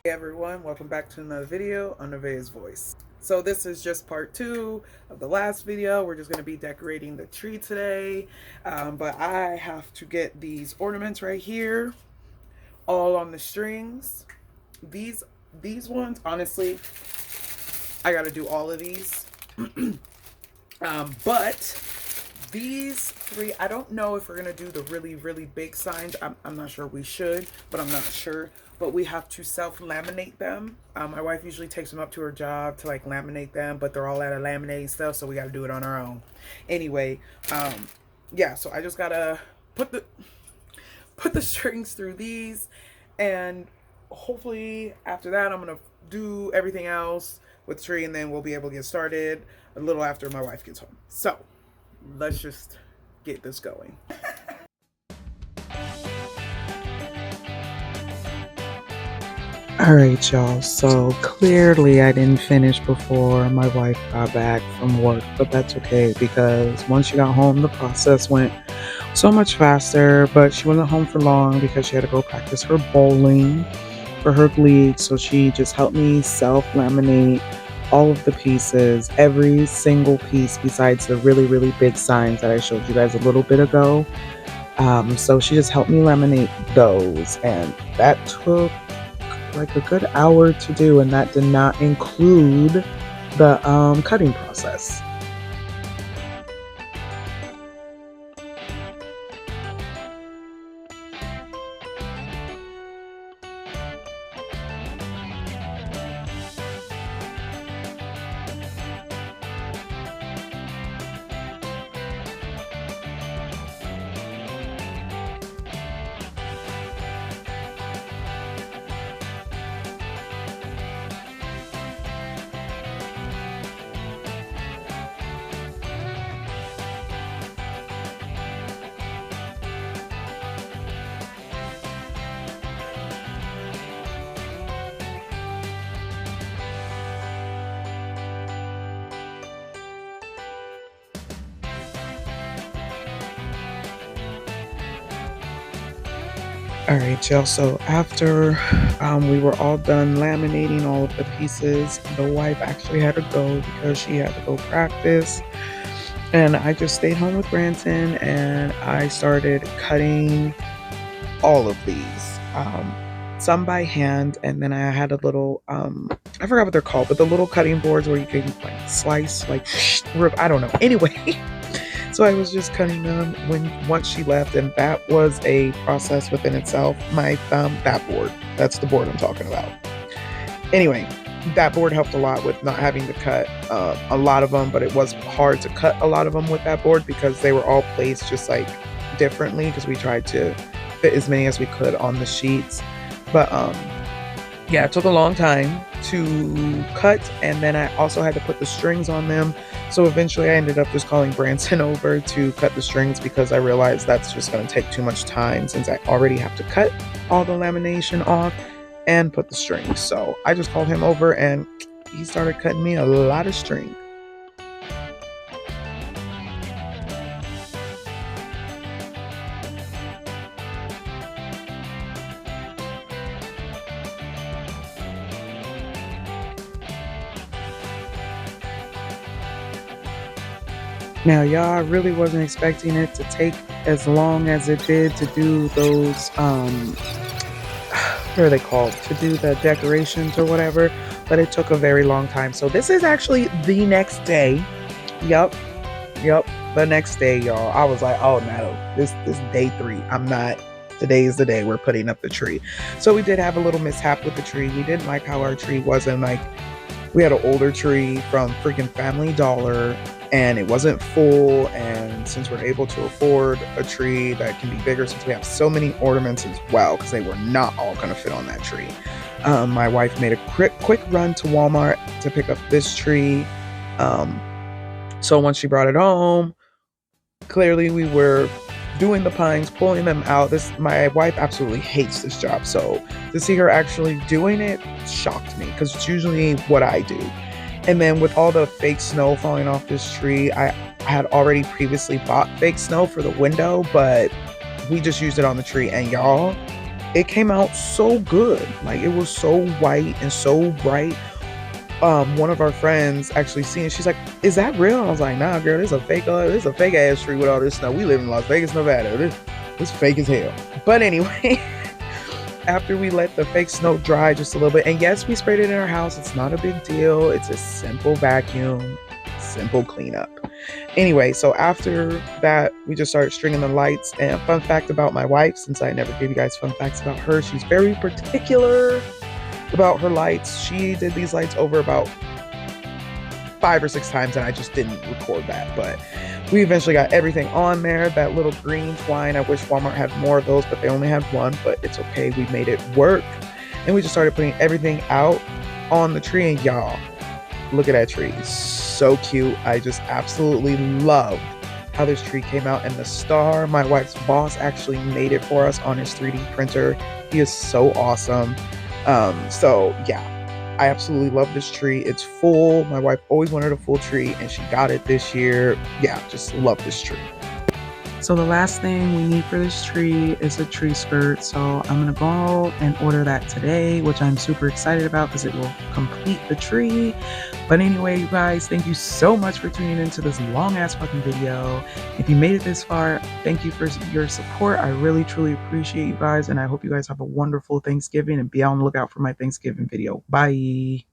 Hey everyone, welcome back to another video on Nevaeh's Voice. So this is just part 2 of the last video. We're just going to be decorating the tree today. But I have to get these ornaments right here, all on the strings. These ones, honestly, I got to do all of these. But these three, I don't know if we're going to do the really big signs. I'm not sure we should, but I'm not sure. But we have to self-laminate them. My wife usually takes them up to her job to like laminate them, but they're all out of laminating stuff, so we got to do it on our own. Anyway, yeah, so I just got to put the strings through these, and hopefully after that I'm going to do everything else with the tree, and then we'll be able to get started a little after my wife gets home. So let's just get this going. Alright, y'all, so clearly I didn't finish before my wife got back from work, but that's okay because once she got home, the process went so much faster. But she wasn't home for long because she had to go practice her bowling for her league, so she just helped me self-laminate all of the pieces, every single piece besides the really big signs that I showed you guys a little bit ago. So she just helped me laminate those, and that took like a good hour to do, and that did not include the cutting process. Alright, y'all, so after we were all done laminating all of the pieces, the wife actually had to go because she had to go practice. And I just stayed home with Branson and I started cutting all of these. Some by hand, and then I had a little, I forgot what they're called, but the little cutting boards where you can like slice, like, rip, I don't know. Anyway, so I was just cutting them once she left, and that was a process within itself. My thumb, that board, that's the board I'm talking about. Anyway, that board helped a lot with not having to cut a lot of them, but it was hard to cut a lot of them with that board because they were all placed just like differently because we tried to fit as many as we could on the sheets. But yeah, it took a long time to cut, and then I also had to put the strings on them. So eventually I ended up just calling Branson over to cut the strings because I realized that's just going to take too much time since I already have to cut all the lamination off and put the strings. So I just called him over and he started cutting me a lot of string. Now, y'all, I really wasn't expecting it to take as long as it did to do those, what are they called? To do the decorations or whatever, but it took a very long time. So this is actually the next day. Yup, the next day, y'all. I was like, oh no, this day 3. I'm not. Today is the day we're putting up the tree. So we did have a little mishap with the tree. We didn't like how our tree wasn't like, we had an older tree from freaking Family Dollar and it wasn't full. And since we're able to afford a tree that can be bigger, since we have so many ornaments as well, because they were not all going to fit on that tree, my wife made a quick run to Walmart to pick up this tree. So once she brought it home, clearly we were doing the pines, pulling them out. My wife absolutely hates this job, so to see her actually doing it shocked me because it's usually what I do. And then with all the fake snow falling off this tree, I had already previously bought fake snow for the window, but we just used it on the tree. And y'all, it came out so good. Like it was so white and so bright. One of our friends actually seen it. She's like, "Is that real?" And I was like, "Nah, girl, this a fake ass tree with all this snow. We live in Las Vegas, Nevada. This fake as hell." But anyway, after we let the fake snow dry just a little bit, and yes, we sprayed it in our house. It's not a big deal. It's a simple vacuum, simple cleanup. Anyway, so after that, we just started stringing the lights. And fun fact about my wife, since I never gave you guys fun facts about her, she's very particular about her lights. She did these lights over about 5 or 6 times, and I just didn't record that. But we eventually got everything on there. That little green twine, I wish Walmart had more of those, but they only had one. But it's okay, we made it work. And we just started putting everything out on the tree. And y'all, look at that tree. It's so cute. I just absolutely love how this tree came out. And the star, my wife's boss actually made it for us on his 3D printer. He is so awesome. So yeah, I absolutely love this tree. It's full. My wife always wanted a full tree and she got it this year. Yeah, just love this tree. So the last thing we need for this tree is a tree skirt. So I'm gonna go and order that today, which I'm super excited about because it will complete the tree. But anyway, you guys, thank you so much for tuning into this long ass fucking video. If you made it this far, thank you for your support. I really truly appreciate you guys, and I hope you guys have a wonderful Thanksgiving and be on the lookout for my Thanksgiving video. Bye.